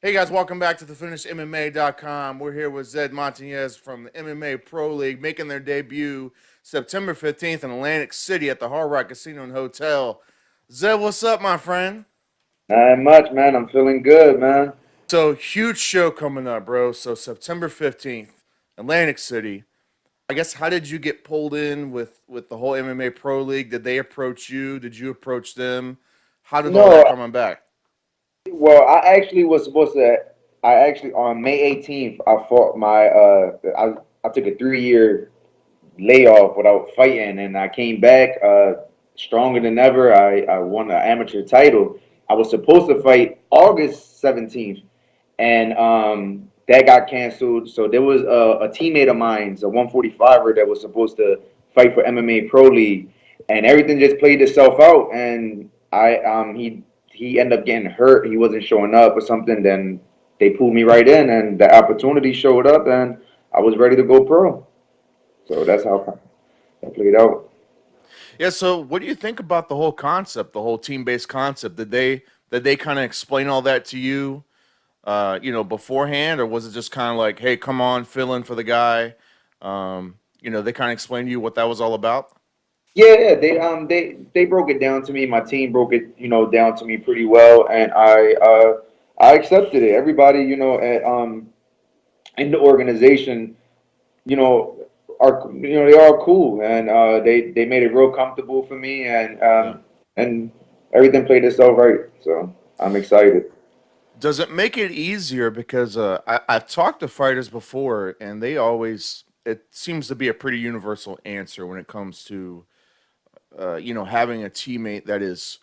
Hey guys, welcome back to thefinishedmma.com. We're here with Zed Montanez from the MMA Pro League, making their debut September 15th in Atlantic City at the Hard Rock Casino and Hotel. Zed, what's up, my friend? Not much, man. I'm feeling good, man. So, huge show coming up, bro. So, September 15th, Atlantic City. I guess, how did you get pulled in with the whole MMA Pro League? Did they approach you? Did you approach them? How did all that No, coming back? well, I actually was supposed to. I actually on May 18th, I fought my. I took a 3 year layoff without fighting, and I came back stronger than ever. I won an amateur title. I was supposed to fight August 17th, and that got canceled. So there was a teammate of mine's, a 145er, that was supposed to fight for MMA Pro League, and everything just played itself out. And he ended up getting hurt. He wasn't showing up or something. Then they pulled me right in, and the opportunity showed up, and I was ready to go pro. So that's how that played out. Yeah, so what do you think about the whole concept, the whole team-based concept? Did they kind of explain all that to you, beforehand, or was it just kind of like, hey, come on, fill in for the guy? They kind of explained to you what that was all about. Yeah, they broke it down to me. My team broke it, down to me pretty well, and I accepted it. Everybody, in the organization, you know, they are cool, and they made it real comfortable for me, Yeah. and everything played itself right. So I'm excited. Does it make it easier because I've talked to fighters before, and they always it seems to be a pretty universal answer when it comes to having a teammate that is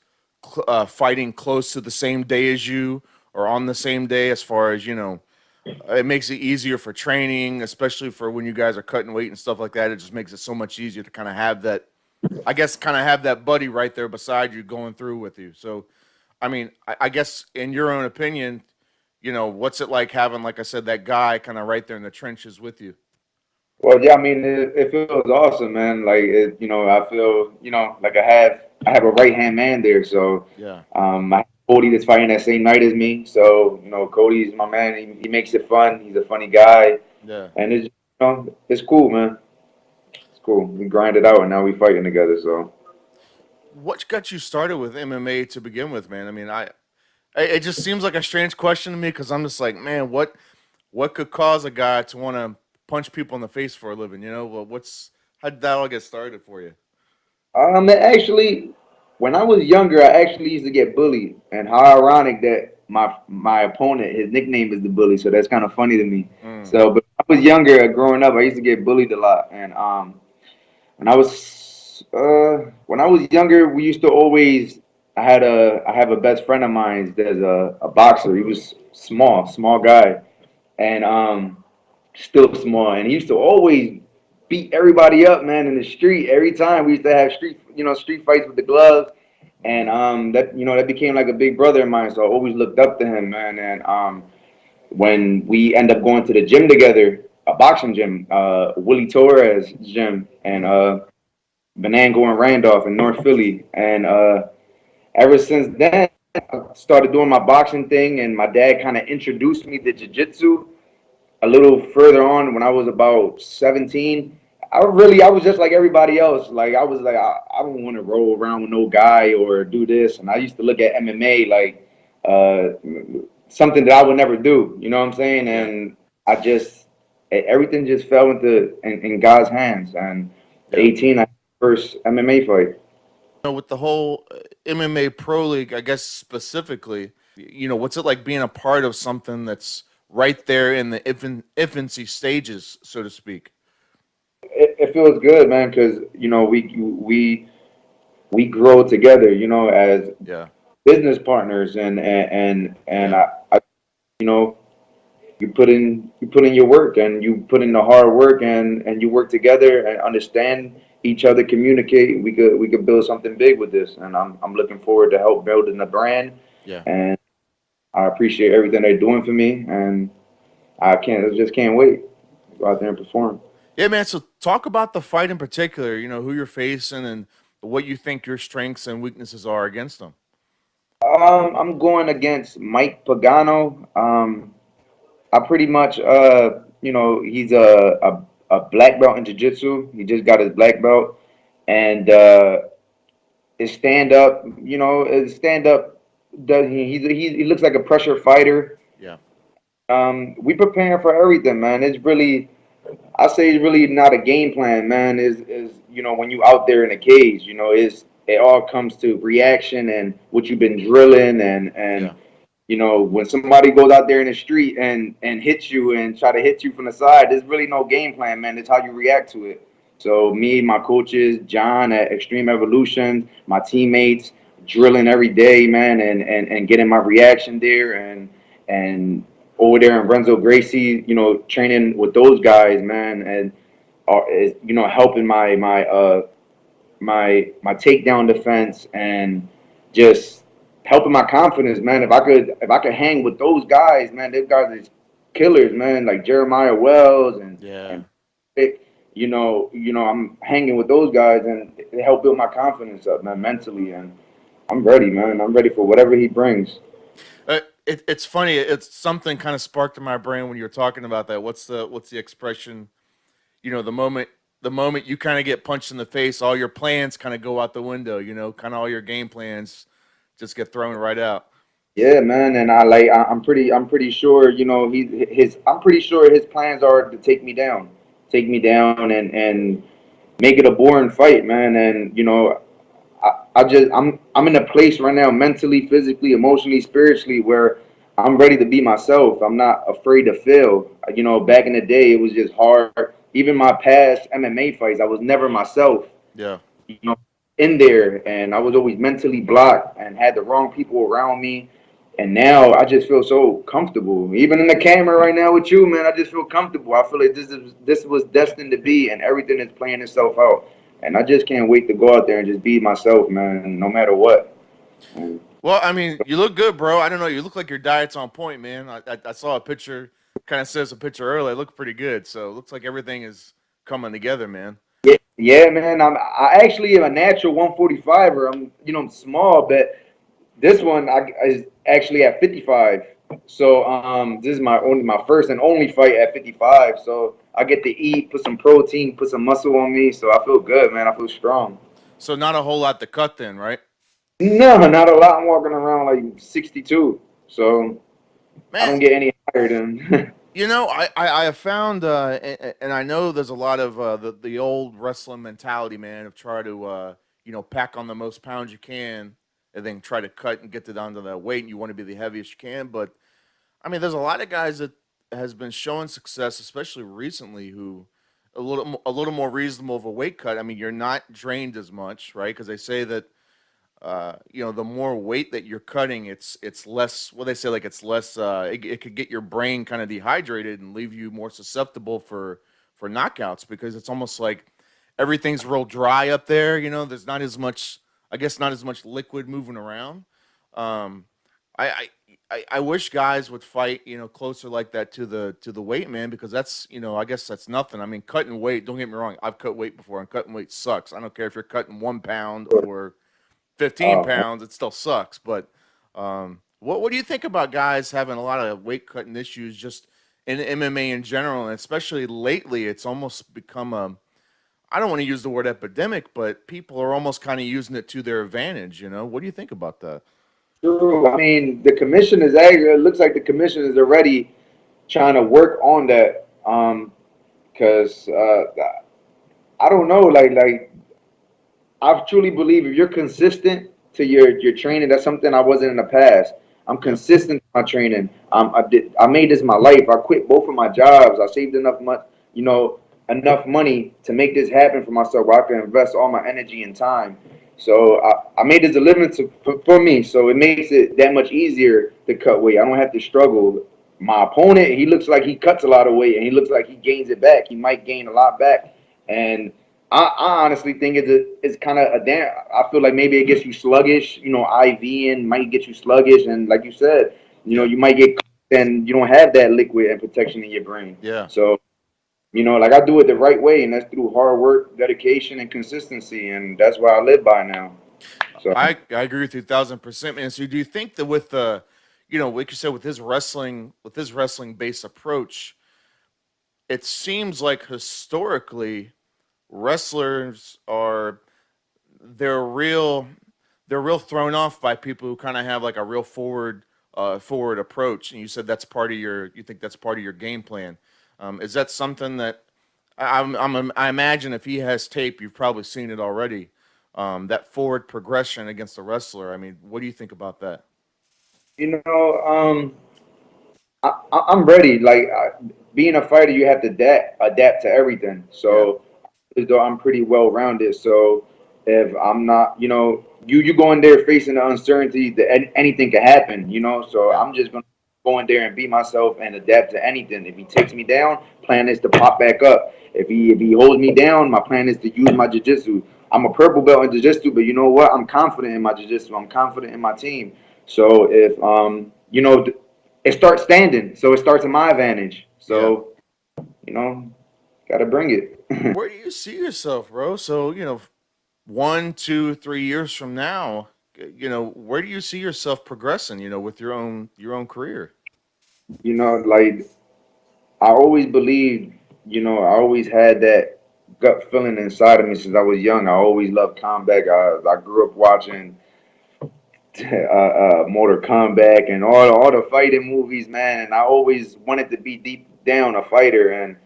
fighting close to the same day as you or on the same day, as far as it makes it easier for training, especially for when you guys are cutting weight and stuff like that. It just makes it so much easier to kind of have that, I guess, kind of have that buddy right there beside you going through with you. So, I mean, I guess in your own opinion, what's it like having, like I said, that guy kind of right there in the trenches with you? Well, yeah, I mean, it feels awesome, man. Like I feel, like I have a right hand man there. So, Yeah, I have Cody that's fighting that same night as me. So, Cody's my man. He makes it fun. He's a funny guy, yeah. and it's cool, man. It's cool. We grind it out, and now we fighting together. So, What got you started with MMA to begin with, man? I mean, it just seems like a strange question to me because I'm just like, man, what could cause a guy to want to punch people in the face for a living? Well, how did that all get started for you? actually, when I was younger, I actually used to get bullied, and how ironic that my opponent, his nickname is the bully. So that's kind of funny to me. Mm, So, but when I was younger, growing up, I used to get bullied a lot, and when I was younger, we used to always. I have a best friend of mine that's a boxer. He was small guy, and still small, and he used to always beat everybody up, man, in the street. Every time we used to have street fights with the gloves, and that became like a big brother of mine. So I always looked up to him, man. And when we end up going to the gym together, a boxing gym, Willie Torres gym, and mm. Benango and Randolph in North Philly. And ever since then, I started doing my boxing thing, and my dad kind of introduced me to jiu-jitsu a little further on when I was about 17. I was just like everybody else. Like I was like, I don't want to roll around with no guy or do this. And I used to look at MMA like uh, something that I would never do. You know what I'm saying? Yeah, And everything just fell in God's hands. And at yeah. 18, I had my first MMA fight. With the whole MMA Pro League, I guess specifically, what's it like being a part of something that's right there in the infancy stages, so to speak? It feels good, man, because we grow together. As Yeah, business partners, and yeah. you know you put in your work, and you put in the hard work, and you work together and understand each other, communicate. We could build something big with this, and I'm looking forward to help building the brand, Yeah. and I appreciate everything they're doing for me, and I just can't wait to go out there and perform. Yeah, man. So talk about the fight in particular, who you're facing and what you think your strengths and weaknesses are against them. I'm going against Mike Pagano. I pretty much, he's a black belt in jiu-jitsu. He just got his black belt, and his stand up, his stand up does he looks like a pressure fighter. Yeah. We preparing for everything, man. It's really, I say it's really not a game plan, man. Is when you out there in a cage, it all comes to reaction and what you've been drilling and Yeah. when somebody goes out there in the street and hits you and try to hit you from the side, there's really no game plan, man. It's how you react to it. So me, my coaches, John at Extreme Evolution, my teammates, drilling every day, man, and getting my reaction there and over there in Renzo Gracie, training with those guys, man, and is helping my takedown defense and just helping my confidence, man. If I could hang with those guys, man, those guys is killers, man. Like Jeremiah Wells Yeah. and Vic, I'm hanging with those guys and they help build my confidence up, man, mentally. And I'm ready, man. I'm ready for whatever he brings. It's funny. It's something kind of sparked in my brain when you were talking about that. What's the expression? The moment you kind of get punched in the face, all your plans kind of go out the window. Kind of all your game plans just get thrown right out. Yeah, man, and I'm pretty sure, I'm pretty sure his plans are to take me down, and make it a boring fight, man. And I'm in a place right now, mentally, physically, emotionally, spiritually, where I'm ready to be myself. I'm not afraid to fail. Back in the day, it was just hard. Even my past MMA fights, I was never myself. Yeah. You know, in there, and I was always mentally blocked and had the wrong people around me. And now I just feel so comfortable. Even in the camera right now with you, man, I just feel comfortable. I feel like this was destined to be, and everything is playing itself out. And I just can't wait to go out there and just be myself, man, no matter what. And Well, I mean, you look good, bro. I don't know. You look like your diet's on point, man. I saw a picture, kind of says a picture earlier. It looked pretty good. So it looks like everything is coming together, man. yeah, yeah, man. I actually am a natural 145er. I'm small, but this one is actually at 55. So this is my first and only fight at 55. So I get to eat, put some protein, put some muscle on me. So I feel good, man. I feel strong. So not a whole lot to cut then, right? No, not a lot. I'm walking around like 62. So I Man, don't get any higher than. I have found, and I know there's a lot of the old wrestling mentality, man, of try to pack on the most pounds you can, and then try to cut and get to down to that weight, and you want to be the heaviest you can. But I mean, there's a lot of guys that has been showing success, especially recently, who a little more reasonable of a weight cut. I mean, you're not drained as much, right? Because they say that the more weight that you're cutting, it's less. Well, they say like it's less. It could get your brain kind of dehydrated and leave you more susceptible for knockouts because it's almost like everything's real dry up there. There's not as much. I guess not as much liquid moving around. Um, I, I I wish guys would fight, closer like that to the weight, man, because that's, I guess that's nothing. I mean, cutting weight. Don't get me wrong. I've cut weight before, and cutting weight sucks. I don't care if you're cutting 1 pound or 15 Oh, pounds, it still sucks. But what do you think about guys having a lot of weight cutting issues just in MMA in general, and especially lately? It's almost become a, I don't want to use the word epidemic, but people are almost kind of using it to their advantage. What do you think about that? true. I mean, the commission is actually. It looks like the commission is already trying to work on that. Because I don't know, like I truly believe if you're consistent to your training, that's something I wasn't in the past. I'm Yeah, consistent to my training. I made this my life. I quit both of my jobs. I saved enough money to make this happen for myself where I can invest all my energy and time. So I made this a living for me. So it makes it that much easier to cut weight. I don't have to struggle. My opponent, he looks like he cuts a lot of weight and he looks like he gains it back. He might gain a lot back. And I honestly think it's kind of a damn. I feel like maybe it gets you sluggish. IV in might get you sluggish, and like you said, yeah, you might get and you don't have that liquid and protection in your brain. yeah. So like I do it the right way, and that's through hard work, dedication, and consistency, and that's what I live by now. So I agree with you 1,000%, man. So do you think that with the, like you said, with his wrestling based approach, it seems like historically wrestlers are they're real they're real thrown off by people who kind of have like a real forward approach. And you said that's part of you think that's part of your game plan. Is that something that I imagine if he has tape, you've probably seen it already. That forward progression against the wrestler. I mean, what do you think about that? you know, I'm ready. Like being a fighter, you have to adapt to everything. Yeah, So as though I'm pretty well rounded. So if I'm not, you go in there facing the uncertainty that anything can happen. So yeah, I'm just gonna go in there and be myself and adapt to anything. If he takes me down, plan is to pop back up. If he holds me down, my plan is to use my jiu-jitsu. I'm a purple belt in jiu-jitsu, but you know what? I'm confident in my jiu-jitsu. I'm confident in my team. So if it starts standing, so it starts in my advantage. yeah. So you know, gotta bring it. Where do you see yourself, bro? So 1, 2, 3 years from now, where do you see yourself progressing? With your own career. Like I always believed, I always had that gut feeling inside of me since I was young. I always loved combat. I grew up watching Mortal Kombat and all the fighting movies, man. And I always wanted to be deep down a fighter. And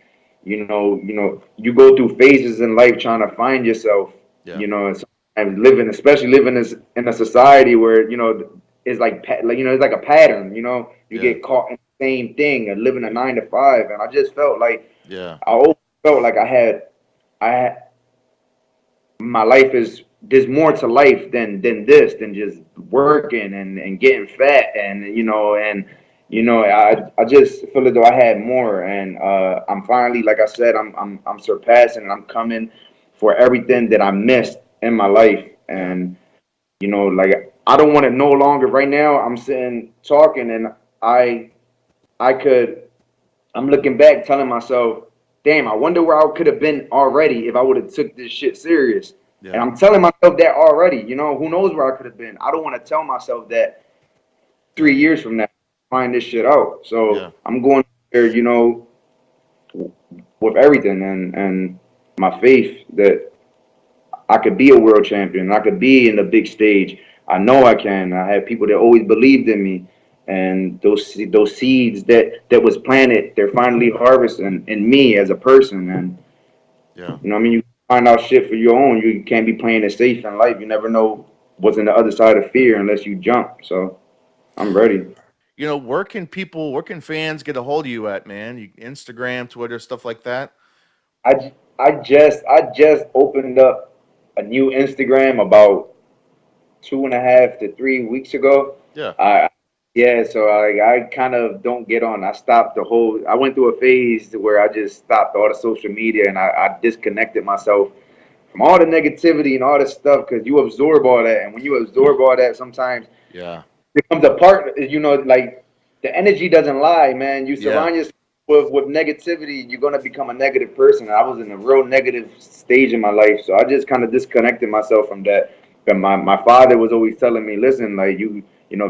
you go through phases in life trying to find yourself. Yeah, And sometimes especially living in a society where it's it's like a pattern. You yeah, get caught in the same thing and living a 9 to 5. And I just felt like yeah, I always felt like I had my life is there's more to life than just working and getting fat and I just feel as though I had more and I'm finally like I said I'm surpassing and I'm coming for everything that I missed in my life yeah, and like I don't want to no longer right now I'm sitting talking and I I could I'm looking back telling myself, damn, I wonder where I could have been already if I would have took this shit serious. And yeah, I'm telling myself that already. Who knows where I could have been? I don't want to tell myself that yeah, 3 years from now, find this shit out. yeah, So I'm going there, with everything and my faith that I could be a world champion. I could be in the big stage. I know I can. I have people that always believed in me, and those seeds that was planted, they're finally harvesting in me as a person. And yeah. what I mean, you find out shit for your own. You can't be playing it safe in life. You never know what's in the other side of fear unless you jump. So I'm ready. Where can fans get a hold of you at, man? Instagram, Twitter, stuff like that. I just opened up a new Instagram about 2.5 to 3 weeks ago. Yeah, I Yeah, so I kind of don't get on. I stopped the whole. I went through a phase where I just stopped all the social media and I disconnected myself from all the negativity and all this stuff because you absorb all that, and when you absorb all that, sometimes yeah, it becomes a part. Like the energy doesn't lie, man. You yeah, surround yourself with negativity, you're gonna become a negative person. I was in a real negative stage in my life, so I just kind of disconnected myself from that. And my father was always telling me, listen, like if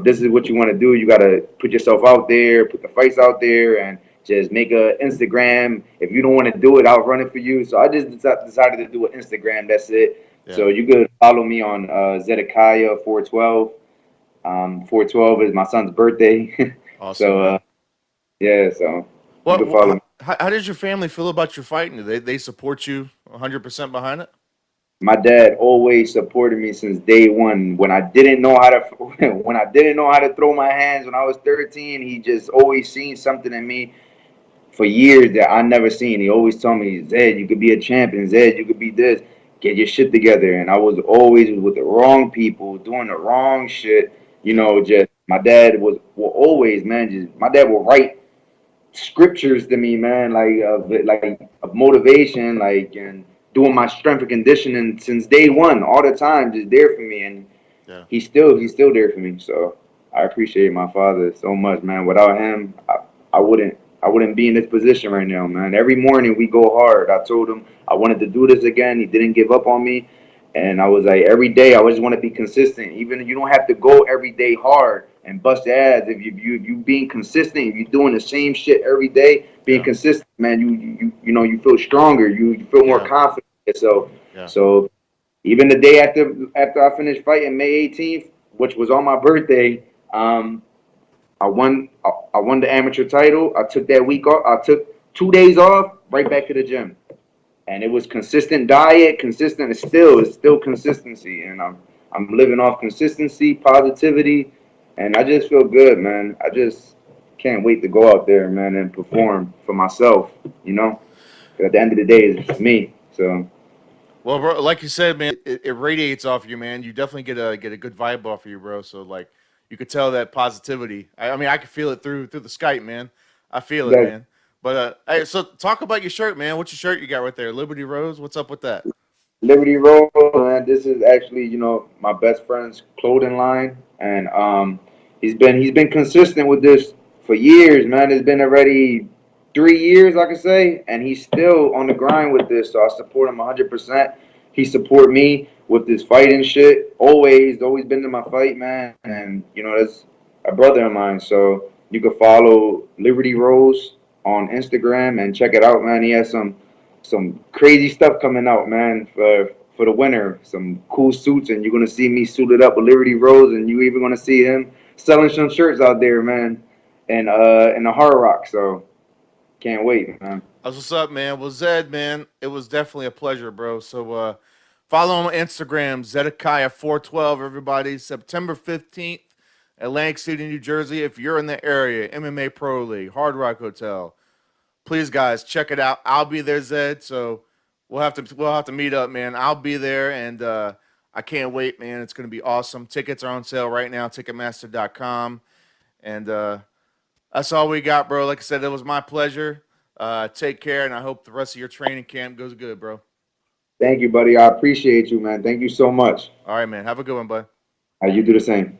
this is what you want to do, you gotta put yourself out there, put the fights out there, and just make a Instagram. If you don't want to do it, I'll run it for you. So I just decided to do an Instagram. That's it. yeah. So you could follow me on Zedekiah 412. 412 is my son's birthday. Awesome, so man. yeah, so you What? can follow me. How does your family feel about your fighting? Do they support you 100% behind it? My dad always supported me since day one. When I didn't know how to when I didn't know how to throw my hands when I was 13, he just always seen something in me for years that I never seen. He always told me, Zed, you could be a champion. Zed, you could be this. Get your shit together. And I was always with the wrong people, doing the wrong shit. Yeah, Just my dad will always, man, just my dad will write scriptures to me, man, like of motivation, like and doing my strength and conditioning since day one, all the time, just there for me, and yeah. he's still there for me. So I appreciate my father so much, man. Without him, I wouldn't be in this position right now, man. Every morning we go hard. I told him I wanted to do this again. He didn't give up on me, And I was like, every day I just want to be consistent. Even you don't have to go every day hard and bust your ass. If you being consistent, if you're doing the same shit every day, being Yeah. consistent, man, you feel stronger. You feel more Yeah. confident. So Yeah. so even the day after I finished fighting May 18th, which was on my birthday, I won the amateur title. I took that week off. I took 2 days off, right back to the gym, and it was consistent diet, consistent. It's still consistency, and I'm living off consistency, positivity, and I just feel good, man. I just can't wait to go out there, man, and perform for myself. You know, 'cause at the end of the day, it's me. So Well, bro, like you said, man, it radiates off you, man. You definitely get a good vibe off of you, bro. So like, you could tell that positivity. I mean, I could feel it through the Skype, man. I feel it, that man. But hey, so talk about your shirt, man. What's your shirt you got right there? Liberty Rose. What's up with that? Liberty Road, man. This is actually, my best friend's clothing line, and he's been consistent with this for years, man. It's been already 3 years, I could say, and he's still on the grind with this. So I support him 100%. He support me with this fighting shit. Always been to my fight, man, and that's a brother of mine. So you can follow Liberty Rose on Instagram and check it out, man. He has some crazy stuff coming out, man, for the winter. Some cool suits, and you're gonna see me suited up with Liberty Rose, and you even gonna see him selling some shirts out there, man, and in the Hard Rock. So can't wait, man. That's what's up, man. Well, Zed, man, it was definitely a pleasure, bro. So follow him on Instagram, Zedekiah412, everybody. September 15th, Atlantic City, New Jersey. If you're in the area, MMA Pro League, Hard Rock Hotel. Please, guys, check it out. I'll be there, Zed. So we'll have to meet up, man. I'll be there, and I can't wait, man. It's gonna be awesome. Tickets are on sale right now, Ticketmaster.com, and that's all we got, bro. Like I said, it was my pleasure. Take care, and I hope the rest of your training camp goes good, bro. Thank you, buddy. I appreciate you, man. Thank you so much. All right, man. Have a good one, bud. You do the same.